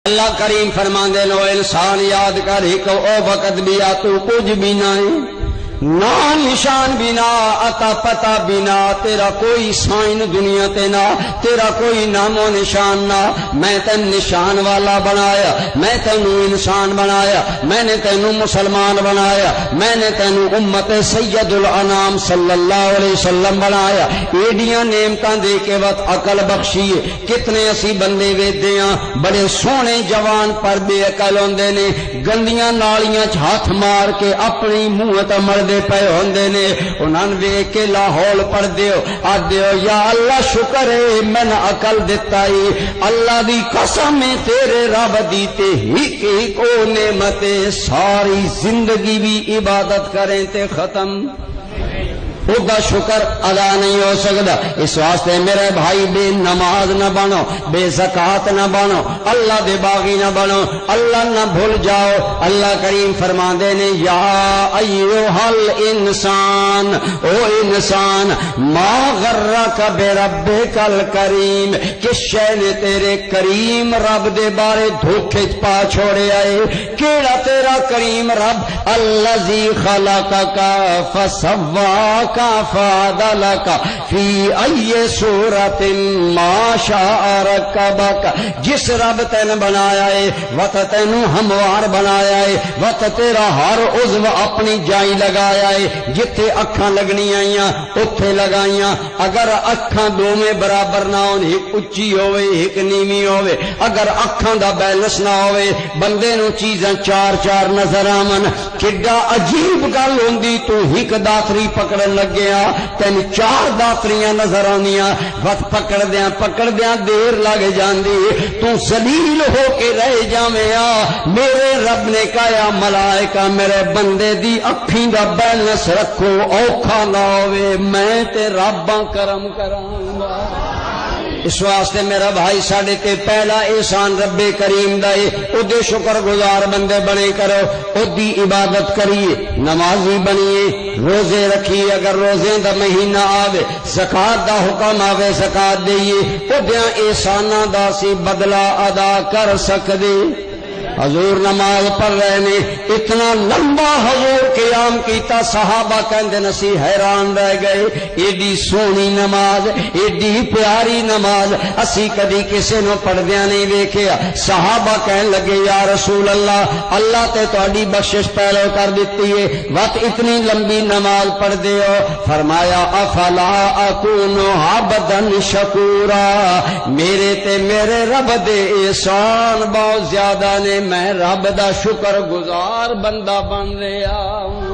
اللہ کریم فرماندے نو انسان یاد کر ایک او وقت بھی آ تو کچھ بھی نہ نہ نشان بنا عطا پتا بنا تیرا کوئی سائن دنیا تے نہ تیرا کوئی نام و نشان نہ میں تین نشان والا بنایا میں تینو انسان بنایا میں نے تینو مسلمان بنایا میں نے تینو امت سید الانام صلی اللہ علیہ وسلم بنایا ایڈیاں نعمتاں دے کے وقت عقل بخشیے کتنے اسی بندے ویدے ہاں بڑے سونے جوان پر بے عقل ہوندے نے گندیاں نالیاں ہاتھ مار کے اپنی منہ تے مر دے پے ہوندے نے انہاں ویکھ کے لاہور پڑھ دیو آدیو یا اللہ شکر ہے میں نے عقل دتا ہی اللہ دی قسم ہے تیرے رب دی تے ہی کو نعمت ساری زندگی بھی عبادت کریں تے ختم خدا شکر ادا نہیں ہو سکتا اس واسطے میرے بھائی بے نماز نہ بنو بے زکات نہ بنو اللہ دے باغی نہ بنو اللہ نہ بھول جاؤ اللہ کریم فرماندے نے یا ایھا الانسان او انسان ما غرک بربک الکریم کس شے نے تیرے کریم رب دے بارے دھوکے پا چھوڑے آئے کیڑا تیرا کریم رب الذی خلقک فسواک فعدلک فی ای صورت ما شاء رکبک جس رب تین بنایا ہے وت تینو ہموار بنایا ہے وت تیرا ہر عضو اپنی جائی لگایا ہے جتھے اکھاں لگنی آئیاں اتھے لگائیاں اگر اکھاں دوویں برابر نہ ہون ایک اچھی ہوئے ایک نیوی ہوئے اگر اکھاں دا بیلنس نہ ہوئے بندے نو چیزاں چار چار نظر آون کڈا عجیب گل ہوندی تو ایک داتری پکڑن لگیا تین چار داتریاں نظر آنیاں وقت پکڑ دیاں دیر لگ جاندی تو ذلیل ہو کے رہ جاویاں میرے رب نے کہا ملائکہ میرے بندے دی اکھیں دا بیلنس رکھو اوکھا نہ ہوئے میں تے رباں کرم کراں گا اس واسطے میرا بھائی ساڈے تے پہلا احسان رب کریم دا ہے او دے شکر گزار بندے بنے کرو او دی عبادت کریے نمازی بنیے روزے رکھیے اگر روزے دا مہینہ آوے زکات دا حکم آوے زکات دئیے او دیاں احساناں دا سی بدلہ ادا کر سکدے حضور نماز پڑھ رہے نے اتنا لمبا حضور قیام کیتا صحابہ کہندے نسی حیران رہ گئے ایڈی سونی نماز ایڈی پیاری نماز اسی کدی کسے نو پڑھدیاں نہیں ویکھیا صحابہ کہن لگے یا رسول اللہ تے تہاڈی بخشش پہلو کر دتی ہے وقت اتنی لمبی نماز پڑھ دے ہو فرمایا افلا اکون عبدا شکورا میرے تے میرے رب دے احسان بہت زیادہ نے میں رب دا شکر گزار بندہ بن رہا ہوں